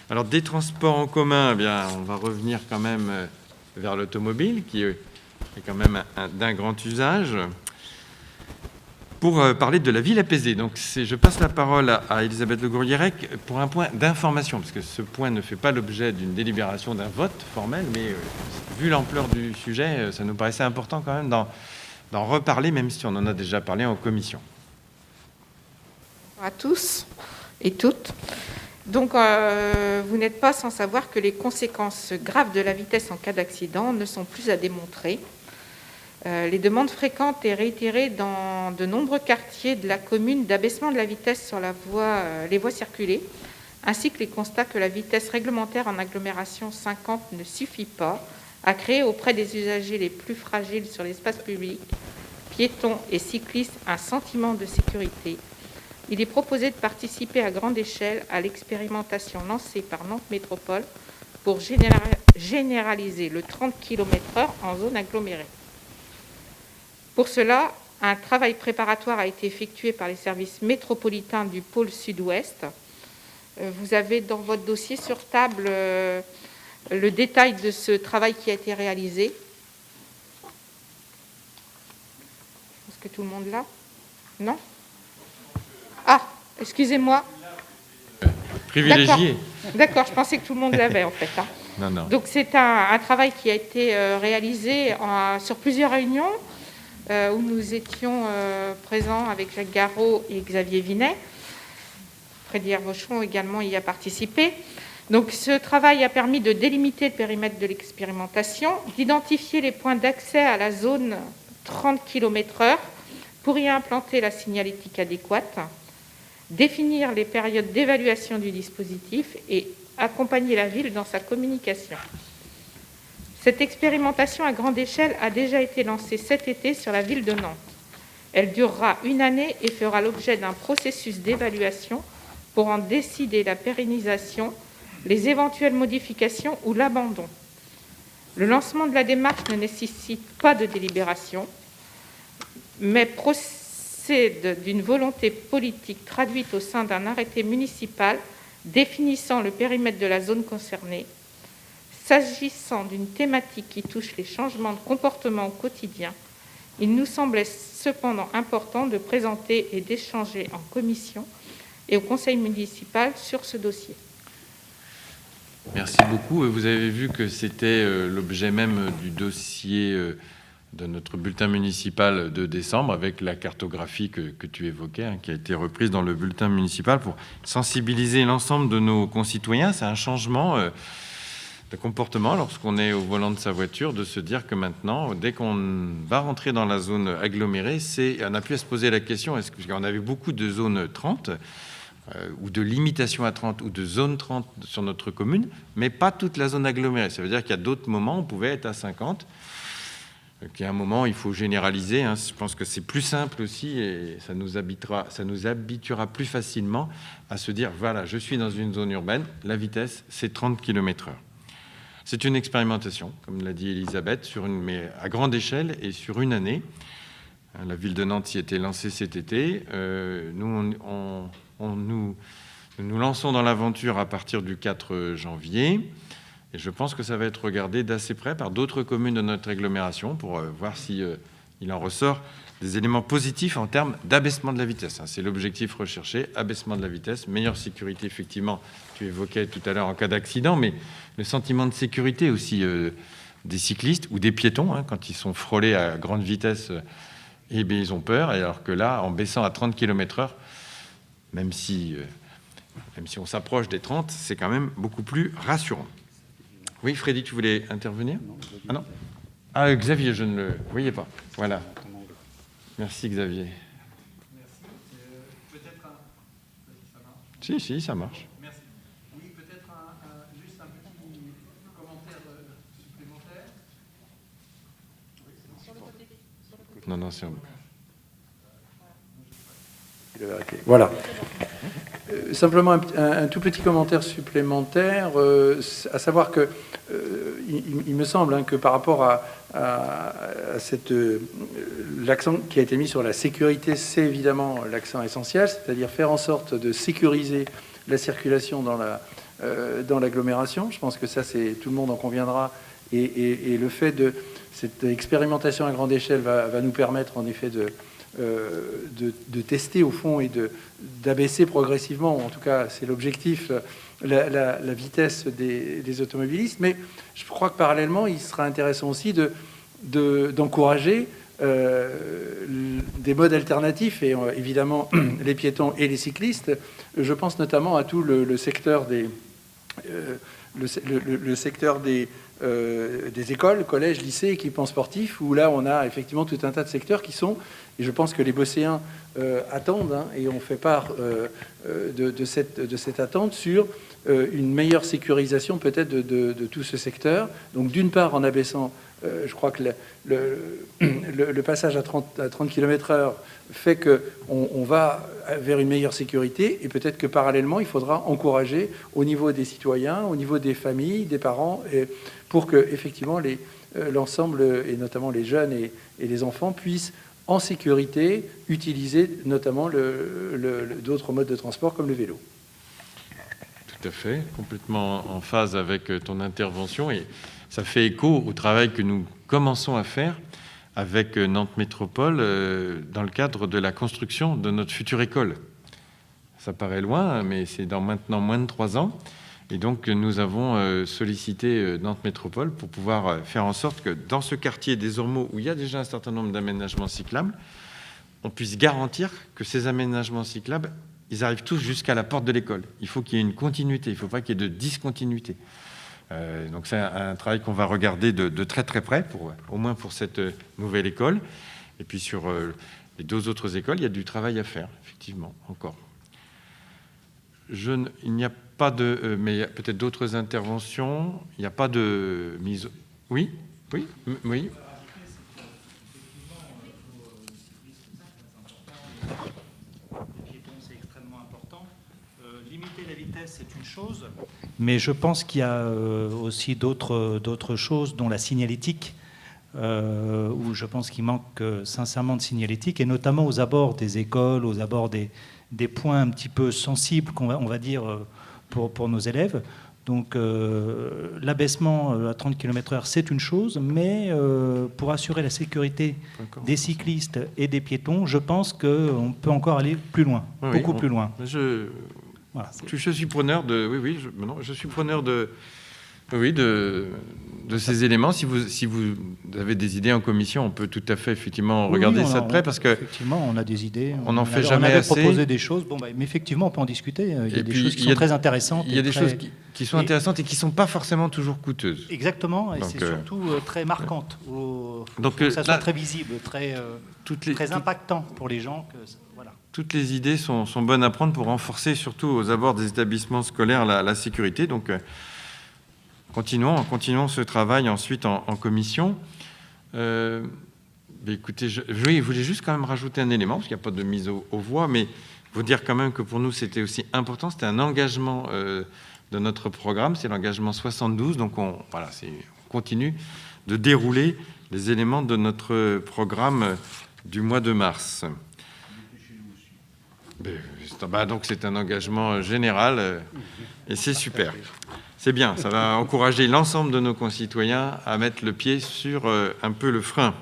Alors, des transports en commun, eh bien, on va revenir quand même vers l'automobile, qui est quand même d'un grand usage, pour parler de la ville apaisée. Donc, je passe la parole à Elisabeth Le Gourguerec pour un point d'information, parce que ce point ne fait pas l'objet d'une délibération, d'un vote formel, mais vu l'ampleur du sujet, ça nous paraissait important quand même d'en reparler, même si on en a déjà parlé en commission. Bonjour à tous et toutes. Donc, vous n'êtes pas sans savoir que les conséquences graves de la vitesse en cas d'accident ne sont plus à démontrer. Les demandes fréquentes et réitérées dans de nombreux quartiers de la commune d'abaissement de la vitesse sur les voies circulées, ainsi que les constats que la vitesse réglementaire en agglomération 50 ne suffit pas à créer auprès des usagers les plus fragiles sur l'espace public, piétons et cyclistes, un sentiment de sécurité. Il est proposé de participer à grande échelle à l'expérimentation lancée par Nantes Métropole pour généraliser le 30 km/h en zone agglomérée. Pour cela, un travail préparatoire a été effectué par les services métropolitains du pôle sud-ouest. Vous avez dans votre dossier sur table le détail de ce travail qui a été réalisé. Est-ce que tout le monde l'a? Non? Ah, excusez-moi. Privilégié. D'accord, je pensais que tout le monde l'avait en fait. Non, non. Donc c'est un travail qui a été réalisé sur plusieurs réunions où nous étions présents avec Jacques Garot et Xavier Vinet. Frédéric Vaucheron également y a participé. Donc ce travail a permis de délimiter le périmètre de l'expérimentation, d'identifier les points d'accès à la zone 30 km/h pour y implanter la signalétique adéquate, définir les périodes d'évaluation du dispositif et accompagner la ville dans sa communication. Cette expérimentation à grande échelle a déjà été lancée cet été sur la ville de Nantes. Elle durera 1 année et fera l'objet d'un processus d'évaluation pour en décider la pérennisation, les éventuelles modifications ou l'abandon. Le lancement de la démarche ne nécessite pas de délibération, mais procède d'une volonté politique traduite au sein d'un arrêté municipal définissant le périmètre de la zone concernée. S'agissant d'une thématique qui touche les changements de comportement au quotidien, il nous semblait cependant important de présenter et d'échanger en commission et au conseil municipal sur ce dossier. Merci beaucoup. Vous avez vu que c'était l'objet même du dossier de notre bulletin municipal de décembre, avec la cartographie que tu évoquais, qui a été reprise dans le bulletin municipal pour sensibiliser l'ensemble de nos concitoyens. C'est un changement de comportement lorsqu'on est au volant de sa voiture, de se dire que maintenant, dès qu'on va rentrer dans la zone agglomérée, on a pu à se poser la question, parce qu'on avait beaucoup de zones 30, ou de limitation à 30, ou de zone 30 sur notre commune, mais pas toute la zone agglomérée. Ça veut dire qu'il y a d'autres moments, on pouvait être à 50, qu'il y a un moment, il faut généraliser. Je pense que c'est plus simple aussi, et ça nous habituera plus facilement à se dire, voilà, je suis dans une zone urbaine, la vitesse, c'est 30 km/h. C'est une expérimentation, comme l'a dit Elisabeth, mais à grande échelle et sur 1 année. La ville de Nantes y était lancée cet été. Nous nous lançons dans l'aventure à partir du 4 janvier. Et je pense que ça va être regardé d'assez près par d'autres communes de notre agglomération pour voir s'il en ressort des éléments positifs en termes d'abaissement de la vitesse. C'est l'objectif recherché, abaissement de la vitesse, meilleure sécurité, effectivement, tu évoquais tout à l'heure en cas d'accident, mais le sentiment de sécurité aussi des cyclistes ou des piétons, quand ils sont frôlés à grande vitesse, ils ont peur, alors que là, en baissant à 30 km/h, même si on s'approche des 30, c'est quand même beaucoup plus rassurant. Oui, Freddy, tu voulais intervenir? Ah non. Ah, Xavier, je ne le voyais pas. Voilà. Merci, Xavier. Merci. Peut-être ça marche? Si, ça marche. Merci. Oui, peut-être juste un petit commentaire supplémentaire. Non, c'est... Voilà. Simplement un tout petit commentaire supplémentaire, à savoir que il me semble que par rapport à l'accent qui a été mis sur la sécurité, c'est évidemment l'accent essentiel, c'est-à-dire faire en sorte de sécuriser la circulation dans dans l'agglomération. Je pense que ça, tout le monde en conviendra. Et le fait de cette expérimentation à grande échelle va nous permettre en effet de tester au fond et d'abaisser progressivement, ou en tout cas c'est l'objectif, la vitesse des automobilistes. Mais je crois que parallèlement, il sera intéressant aussi d'encourager des modes alternatifs, et évidemment les piétons et les cyclistes. Je pense notamment à tout le secteur le secteur des écoles, collèges, lycées, équipements sportifs, où là on a effectivement tout un tas de secteurs qui sont, et je pense que les Bosséens attendent, et on fait part de cette attente sur une meilleure sécurisation peut-être de tout ce secteur. Donc d'une part en abaissant, je crois que le passage à 30 km/h fait qu'on va vers une meilleure sécurité, et peut-être que parallèlement il faudra encourager au niveau des citoyens, au niveau des familles, des parents, pour que effectivement l'ensemble, et notamment les jeunes et les enfants, puissent en sécurité utiliser notamment d'autres modes de transport comme le vélo. Tout à fait, complètement en phase avec ton intervention, et ça fait écho au travail que nous commençons à faire avec Nantes Métropole dans le cadre de la construction de notre future école. Ça paraît loin, mais c'est dans maintenant moins de 3 ans. Et donc, nous avons sollicité Nantes Métropole pour pouvoir faire en sorte que dans ce quartier des Ormeaux, où il y a déjà un certain nombre d'aménagements cyclables, on puisse garantir que ces aménagements cyclables, ils arrivent tous jusqu'à la porte de l'école. Il faut qu'il y ait une continuité, il ne faut pas qu'il y ait de discontinuité. Donc c'est un travail qu'on va regarder de très très près, au moins pour cette nouvelle école. Et puis sur les 2 autres écoles, il y a du travail à faire, effectivement, encore. Il n'y a pas de... mais il y a peut-être d'autres interventions. Il n'y a pas de mise... Oui. Limiter la vitesse, c'est une chose, mais je pense qu'il y a aussi d'autres choses, dont la signalétique, où je pense qu'il manque sincèrement de signalétique, et notamment aux abords des écoles, aux abords des points un petit peu sensibles, on va dire, pour nos élèves. Donc l'abaissement à 30 km/h, c'est une chose, mais pour assurer la sécurité des cyclistes et des piétons, je pense qu'on peut encore aller plus loin, beaucoup plus loin. Voilà, je suis preneur de... je suis preneur de ces éléments. Si vous avez des idées en commission, on peut tout à fait effectivement regarder ça de près, parce que effectivement, on a des idées. On n'en fait jamais assez. On avait proposé des choses. Mais effectivement, on peut en discuter. Il y a des choses qui sont très intéressantes. Il y a des choses qui sont intéressantes et qui ne sont pas forcément toujours coûteuses. Exactement, et c'est surtout très marquante. Donc ça soit très visible, très impactant pour les gens. Voilà. Toutes les idées sont bonnes à prendre pour renforcer, surtout aux abords des établissements scolaires, la sécurité. Donc, continuons ce travail ensuite en commission. Écoutez, je voulais juste quand même rajouter un élément, parce qu'il n'y a pas de mise aux voix, mais vous dire quand même que pour nous, c'était aussi important. C'était un engagement de notre programme, c'est l'engagement 72. Donc, on continue de dérouler les éléments de notre programme du mois de mars. Donc c'est un engagement général et c'est super. C'est bien, ça va encourager l'ensemble de nos concitoyens à mettre le pied sur un peu le frein.